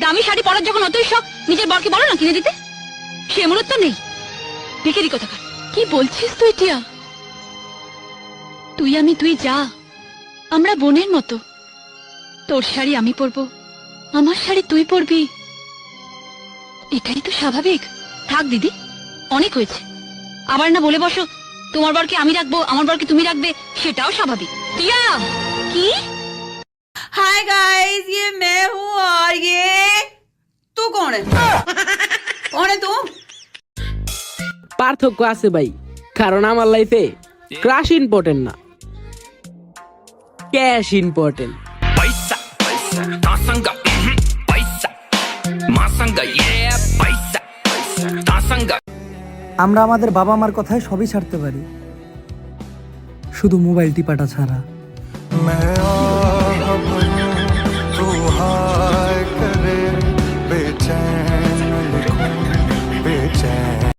দামি শাড়ি পরার যখন অতই শখ, নিজের বরকে বলো না কিনে দিতে। সে মূলত নেই, ভিখারি কোথাকার। কি বলছিস তুই টিয়া? তুই আমি দুই যা, আমরা বোনের মতো। তোর শাড়ি আমি পরবো, আমার শাড়ি তুই পরবি, এটাই তো স্বাভাবিক। থাক দিদি, অনেক হয়েছে। আবার না বলে বসো তোমার বরকে আমি রাখবো, আমার বরকে তুমি রাখবে, সেটাও স্বাভাবিক। টিয়া কি? हाय गाइस, ये मैं हूँ और ये तू कौन है? कौन है तू? পার্থক্য আছে ভাই, কারণ আমার লাইফে ক্রাশ ইম্পর্টেন্ট না, cash important. Paisa, paisa, tasanga, paisa, masanga, yeah, paisa, tasanga. আমরা আমাদের বাবা মার কথায় সবই ছাড়তে পারি, শুধু মোবাইল টিপাটা ছাড়া।